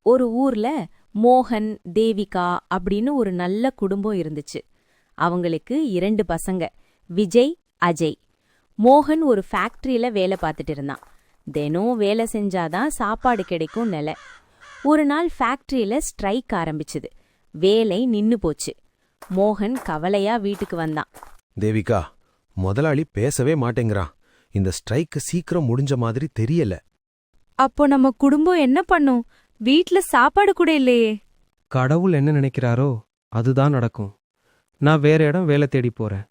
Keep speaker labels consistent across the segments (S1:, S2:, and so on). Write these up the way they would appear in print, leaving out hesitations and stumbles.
S1: ஒரு ஊர்ல மோகன், தேவிகா அப்படின்னு ஒரு நல்ல குடும்பம் இருந்துச்சு. அவங்களுக்கு 2 பசங்க, விஜய், அஜய். மோகன் ஒரு ஃபேக்டரியில வேலை பார்த்துட்டு இருந்தான். தினம் வேலை செஞ்சாதான் சாப்பாடு கிடைக்கும் நிலை. ஒரு நாள் ஃபேக்டரியில ஸ்ட்ரைக் ஆரம்பிச்சுது. வேலை நின்னு போச்சு. மோகன் கவலையா வீட்டுக்கு வந்தான்.
S2: தேவிகா, முதலாளி பேசவே மாட்டேங்கிறான். இந்த ஸ்ட்ரைக்கு சீக்கிரம் முடிஞ்ச மாதிரி தெரியல.
S3: அப்போ நம்ம குடும்பம் என்ன பண்ணும்? வீட்ல சாப்பாடு கூட இல்லையே.
S4: கடவுள் என்ன நினைக்கிறாரோ அதுதான் நடக்கும். நான் வேற இடம் வேலை தேடி போறேன்.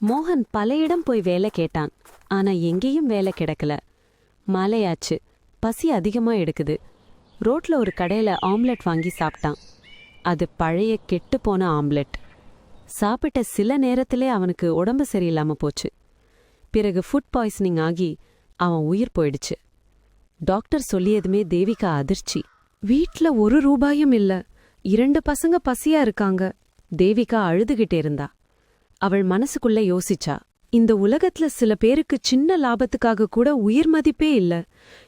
S5: மோகன் பல இடம் போய் வேலை கேட்டான். ஆனா எங்கேயும் வேலை கிடைக்கல. மாலையாச்சு. பசி அதிகமா எடுக்குது. ரோட்ல ஒரு கடையில ஆம்லெட் வாங்கி சாப்பிட்டான். அது பழைய கெட்டுப்போன ஆம்லெட். சாப்பிட்ட சில நேரத்திலே அவனுக்கு உடம்பு சரியில்லாம போச்சு. பிறகு ஃபுட் பாய்சனிங் ஆகி அவன் உயிர் போயிடுச்சு. டாக்டர் சொல்லியதுமே தேவிகா அதிர்ச்சி. வீட்ல ₹1 இல்ல. 2 பசங்க பசியா இருக்காங்க. தேவிகா அழுதுகிட்டே இருந்தா. அவள் மனசுக்குள்ள யோசிச்சா, இந்த உலகத்துல சில பேருக்கு சின்ன லாபத்துக்காக கூட உயிர் மதிப்பே இல்ல.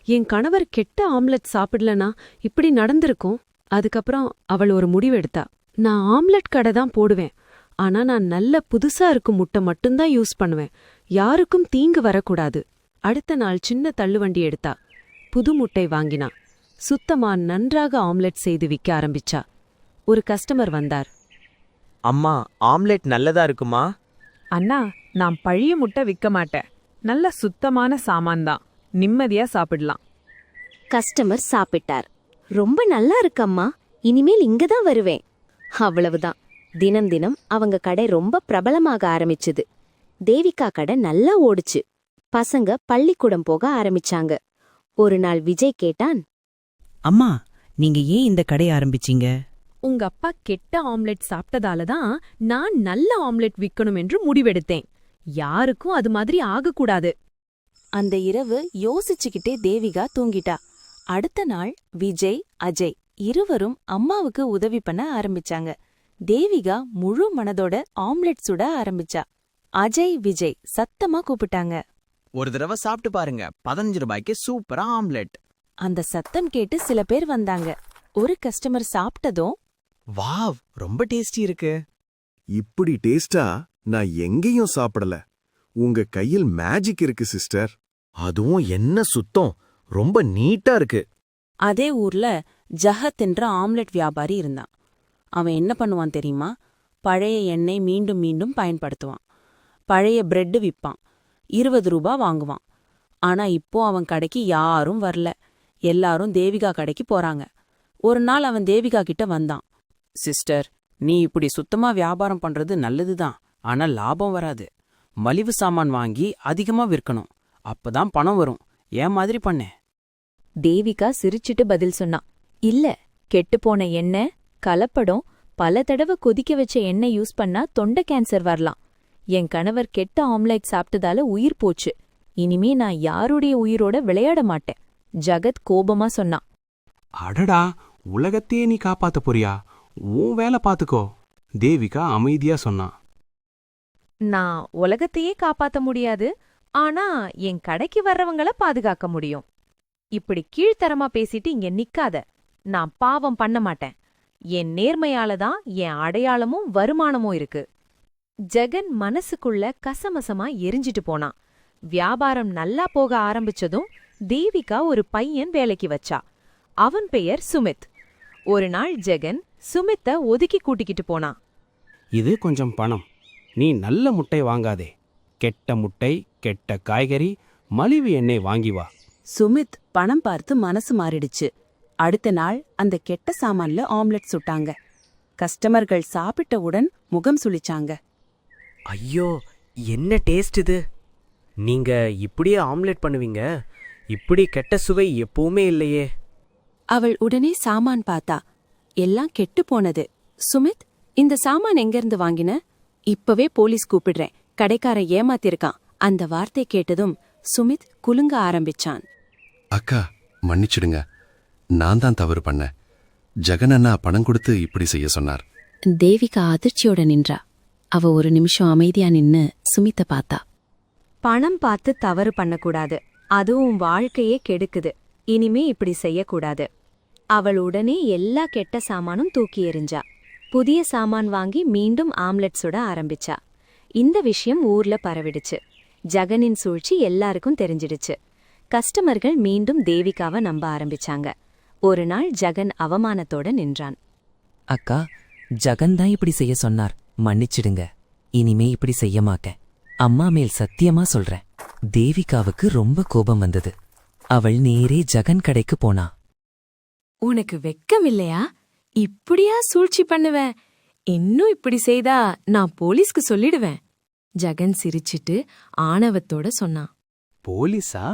S5: என் கணவர் கெட்ட ஆம்லெட் சாப்பிடலனா இப்படி நடந்திருக்கும். அதுக்கப்புறம் அவள் ஒரு முடிவெடுத்தா. நான் ஆம்லெட் கடை தான் போடுவேன். ஆனா நான் நல்ல புதுசா இருக்கும் முட்டை மட்டும்தான் யூஸ் பண்ணுவேன். யாருக்கும் தீங்கு வரக்கூடாது. அடுத்த நாள் சின்ன தள்ளுவண்டி எடுத்தா. புது முட்டை வாங்கினா. சுத்தமா நன்றாக ஆம்லெட் செய்து விற்க ஆரம்பிச்சா. ஒரு கஸ்டமர் வந்தார்.
S6: அம்மா, ஆம்லெட் நல்லதா இருக்குமா?
S3: அண்ணா, நான் பழைய முட்டை விற்க மாட்டேன். நல்ல சுத்தமான சாமான் தான். நிம்மதியா சாப்பிடலாம்.
S1: கஸ்டமர் சாப்பிட்டார். ரொம்ப நல்லா இருக்கம்மா, இனிமேல் இங்கதான் வருவேன். அவ்வளவுதான். தினம் தினம் அவங்க கடை ரொம்ப பிரபலமாக ஆரம்பிச்சுது. தேவிகா கடை நல்லா ஓடுச்சு. பசங்க பள்ளிக்கூடம் போக ஆரம்பிச்சாங்க. ஒரு நாள் விஜய் கேட்டான்,
S7: அம்மா, நீங்க ஏன் இந்த கடை ஆரம்பிச்சீங்க?
S3: உங்க அப்பா கெட்ட ஆம்லெட் சாப்பிட்டதால தான் நான் நல்ல ஆம்லெட் விற்கணும் என்று முடிவெடுத்தேன். யாருக்கும் அது மாதிரி ஆகக்கூடாது.
S5: அந்த இரவு யோசிச்சுக்கிட்டே தேவிகா தூங்கிட்டா. அடுத்த நாள் விஜய், அஜய் இருவரும் அம்மாவுக்கு உதவி பண்ண ஆரம்பிச்சாங்க. தேவிகா முழு மனதோட ஆம்லெட் சுட ஆரம்பிச்சா. அஜய், விஜய் சத்தமா கூப்பிட்டாங்க.
S6: ஒரு தடவை சாப்பிட்டு பாருங்க, ₹15 சூப்பரா ஆம்லெட்.
S5: அந்த சத்தம் கேட்டு சில பேர் வந்தாங்க. ஒரு கஸ்டமர் சாப்பிட்டதும்,
S6: வாவ், ரொம்ப டேஸ்டி இருக்கு.
S2: இப்படி டேஸ்டா நான் எங்கேயும் சாப்பிடல. உங்க கையில் மேஜிக் இருக்கு சிஸ்டர். அதுவும் என்ன சுத்தம், ரொம்ப நீட்டா இருக்கு.
S5: அதே ஊர்ல ஜஹத் என்ற ஆம்லெட் வியாபாரி இருந்தான். அவன் என்ன பண்ணுவான் தெரியுமா? பழைய எண்ணெய் மீண்டும் மீண்டும் பயன்படுத்துவான். பழைய பிரெட்டு விற்பான். ₹20 வாங்குவான். ஆனா இப்போ அவன் கடைக்கு யாரும் வரல. எல்லாரும் தேவிகா கடைக்கு போறாங்க. ஒரு நாள் அவன் தேவிகா கிட்ட வந்தான்.
S8: சிஸ்டர், நீ இப்படி சுத்தமா வியாபாரம் பண்றது நல்லதுதான். ஆனா லாபம் வராது. மலிவு சாமான் வாங்கி அதிகமா விற்கணும். அப்பதான் பணம் வரும். ஏன் மாதிரி பண்ண?
S1: தேவிகா சிரிச்சிட்டு பதில் சொன்னா, இல்ல, கெட்டுப்போன எண்ணெய், கலப்படம், பல தடவை கொதிக்க வச்ச எண்ணெய் யூஸ் பண்ணா தொண்டை கேன்சர் வரலாம். என் கணவர் கெட்ட ஆம்லெட் சாப்பிட்டதால உயிர் போச்சு. இனிமே நான் யாருடைய உயிரோட விளையாட மாட்டேன். ஜகத் கோபமா சொன்னான்.
S4: அடடா, உலகத்தையே நீ காப்பாத்த போறியா? உன் வேலை பாத்துக்கோ. தேவிகா அமைதியா சொன்னான்.
S3: நான் உலகத்தையே காப்பாத்த முடியாது. ஆனா என் கடைக்கு வர்றவங்கள பாதுகாக்க முடியும். இப்படி கீழ்த்தரமா பேசிட்டு இங்க நிக்காத. நான் பாவம் பண்ண மாட்டேன். என் நேர்மையால தான் என் அடையாளமும் வருமானமும் இருக்கு. ஜெகன் மனசுக்குள்ள கசமசமா எரிஞ்சிட்டு போனான். வியாபாரம் நல்லா போக ஆரம்பிச்சதும் தேவிகா ஒரு பையன் வேலைக்கு வச்சா. அவன் பெயர் சுமித். ஒரு நாள் ஜெகன் சுமித்த ஒதுக்கி கூட்டிக்கிட்டு போனான்.
S4: இது கொஞ்சம் பணம். நீ நல்ல முட்டை வாங்காதே. கெட்ட முட்டை, கெட்ட காய்கறி, மலிவு எண்ணெய் வாங்கி வா.
S5: சுமித் பணம் பார்த்து மனசு மாறிடுச்சு. அடுத்த நாள் அந்த கெட்ட சாமான்ல ஆம்லெட் சுட்டாங்க. கஸ்டமர்கள் சாப்பிட்டவுடன் முகம் சுளிச்சாங்க.
S6: ஐயோ, என்ன டேஸ்ட் இது! நீங்க இப்படியே ஆம்லெட் பண்ணுவீங்க? இப்படி கெட்ட சுவை எப்பவுமே இல்லையே.
S5: அவள் உடனே சாமான் பார்த்தா. எல்லாம் கெட்டு போனது. சுமித், இந்த சாமான் எங்கிருந்து வாங்கின? இப்பவே போலீஸ் கூப்பிடுறேன். கடைக்காரன் ஏமாத்திருக்கான். அந்த வார்த்தை கேட்டதும் சுமித் குலுங்க ஆரம்பிச்சான்.
S9: அக்கா, மன்னிச்சிடுங்க. நான் தான் தவறு பண்ணேன். ஜெகன் அண்ணா பணம் கொடுத்து இப்படி செய்ய சொன்னார்.
S5: தேவிகா அதிர்ச்சியோட நின்றா. அவ ஒரு நிமிஷம் அமைதியா நின்னு சுமித்த பார்த்தா.
S1: பணம் பார்த்து தவறு பண்ணக்கூடாது. அதுவும் வாழ்க்கையே கெடுக்குது. இனிமே இப்படி செய்யக்கூடாது. அவள் உடனே எல்லா கெட்ட சாமானும் தூக்கி எறிஞ்சா. புதிய சாமான் வாங்கி மீண்டும் ஆம்லெட் சுட ஆரம்பிச்சா. இந்த விஷயம் ஊர்ல பரவிடுச்சு. ஜகனின் சூழ்ச்சி எல்லாருக்கும் தெரிஞ்சிடுச்சு. கஸ்டமர்கள் மீண்டும் தேவிகாவை நம்ப ஆரம்பிச்சாங்க. ஒரு நாள் ஜகன் அவமானத்தோட நின்றான்.
S10: அக்கா, ஜகன் தான் இப்படி செய்ய சொன்னார், மன்னிச்சிடுங்க. இனிமே இப்படி செய்ய மாட்டேன். அம்மா மேல் சத்தியமா சொல்றேன். தேவிகாவுக்கு ரொம்ப கோபம் வந்தது. அவள் நேரே ஜகன் கடைக்கு போனா.
S3: உனக்கு வெக்கம் இல்லையா? இப்படியா சூழ்ச்சி பண்ணுவேன்? இன்னும் இப்படி செய்தா நான் போலீஸ்க்கு சொல்லிடுவேன். ஜகன் சிரிச்சிட்டு ஆணவத்தோட சொன்னான்.
S4: போலீஸா?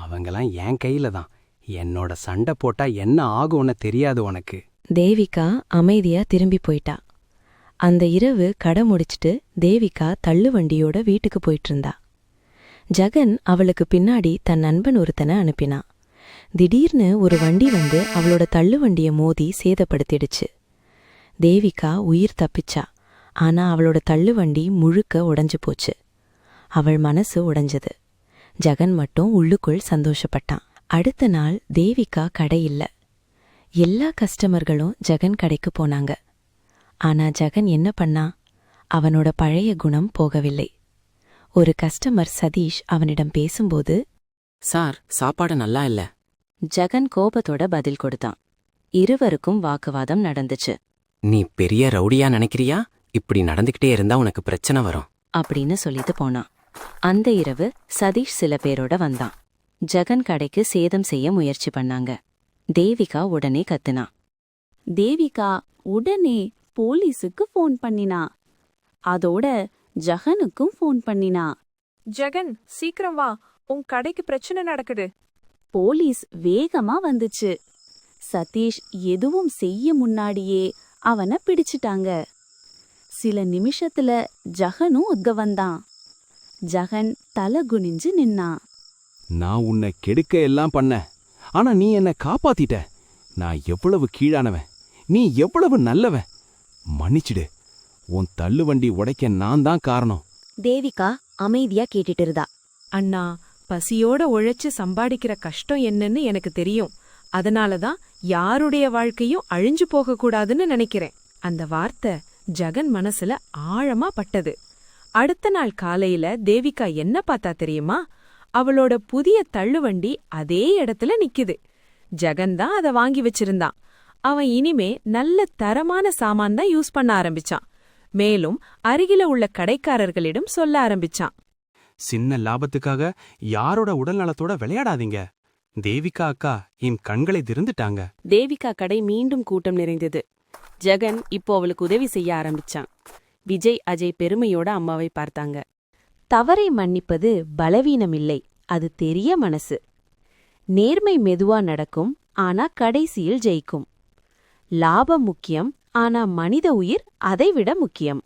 S4: அவங்கெல்லாம் என் கையில தான். என்னோட சண்டை போட்டா என்ன ஆகும்னு தெரியாது உனக்கு.
S3: தேவிகா அமைதியா திரும்பி போயிட்டா. அந்த இரவு கடை முடிச்சிட்டு தேவிகா தள்ளுவண்டியோட வீட்டுக்கு போயிட்டு இருந்தா. ஜகன் அவளுக்கு பின்னாடி தன் நண்பன் ஒருத்தனை அனுப்பினான். திடீர்னு ஒரு வண்டி வந்து அவளோட தள்ளுவண்டிய மோதி சேதப்படுத்திடுச்சு. தேவிகா உயிர் தப்பிச்சா. ஆனா அவளோட தள்ளுவண்டி முழுக்க உடைஞ்சு போச்சு. அவள் மனசு உடைஞ்சது. ஜகன் மட்டும் உள்ளுக்குள் சந்தோஷப்பட்டான். அடுத்த நாள் தேவிகா கடை இல்ல. எல்லா கஸ்டமர்களும் ஜகன் கடைக்கு போனாங்க. ஆனா ஜகன் என்ன பண்ணா? அவனோட பழைய குணம் போகவில்லை. ஒரு கஸ்டமர் சதீஷ் அவனிடம் பேசும்போது,
S8: சார், சாப்பாடு நல்லா இல்ல.
S1: ஜகன் கோபத்தோட பதில் கொடுத்தான். இருவருக்கும் வாக்குவாதம் நடந்துச்சு.
S8: நீ பெரிய ரவுடியா நினைக்கிறியா? இப்படி நடந்துகிட்டே இருந்தா உனக்கு பிரச்சனை வரும்
S1: அப்படின்னு சொல்லிட்டு போனான். அந்த இரவு சதீஷ் சில பேரோட வந்தான். ஜகன் கடைக்கு சேதம் செய்ய முயற்சி பண்ணாங்க. தேவிகா உடனே கத்துனா.
S5: தேவிகா உடனே போலீஸுக்கு ஃபோன் பண்ணினா. அதோட ஜகனுக்கும் ஃபோன் பண்ணினா.
S3: ஜகன், சீக்கிரம் வா, உன் கடைக்கு பிரச்சனை நடக்குது.
S5: போலீஸ் வேகமா வந்துச்சு. சதீஷ் எதுவும் செய்ய முன்னாடியே அவனை பிடிச்சிட்டாங்க. சில நிமிஷத்துல ஜகனும் அங்க வந்தான். ஜகன் தலை குனிஞ்சு நின்னான்.
S4: நான் உன்னை கெடுக்க எல்லாம் பண்ண, ஆனா நீ என்னை காப்பாத்திட்ட. நான் எவ்வளவு கீழானவன், நீ எவ்வளவு நல்லவன். மன்னிச்சிடு. உன் தள்ளுவண்டி உடைக்க நான் தான் காரணம்.
S1: தேவிகா அமைதியா கேட்டுட்டு இருந்தா.
S3: அண்ணா, பசியோட உழைச்சு சம்பாதிக்கிற கஷ்டம் என்னன்னு எனக்கு தெரியும். அதனாலதான் யாருடைய வாழ்க்கையும் அழிஞ்சு போகக்கூடாதுன்னு நினைக்கிறேன். அந்த வார்த்தை ஜகன் மனசுல ஆழமா பட்டது. அடுத்த நாள் காலையில தேவிகா என்ன பார்த்தா தெரியுமா? அவளோட புதிய தள்ளுவண்டி அதே இடத்துல நிக்குது. ஜகன் தான் அதை வாங்கி வச்சிருந்தான். அவன் இனிமே நல்ல தரமான சாமான் தான் யூஸ் பண்ண ஆரம்பிச்சான். மேலும் அருகில உள்ள கடைக்காரர்களிடம் சொல்ல ஆரம்பிச்சான்.
S4: சின்ன லாபத்துக்காக யாரோட உடல் நலத்தோட விளையாடாதீங்க. தேவிகா அக்கா என் கண்களை திறந்துட்டாங்க.
S5: தேவிகா கடை மீண்டும் கூட்டம் நிறைந்தது. ஜகன் இப்போ அவளுக்கு உதவி செய்ய ஆரம்பிச்சான். விஜய், அஜய் பெருமையோட அம்மாவை பார்த்தாங்க.
S1: தவறை மன்னிப்பது பலவீனமில்லை, அது தெரிய மனசு. நேர்மை மெதுவா நடக்கும், ஆனா கடைசியில் ஜெயிக்கும். லாபம் முக்கியம், ஆனா மனித உயிர் அதைவிட முக்கியம்.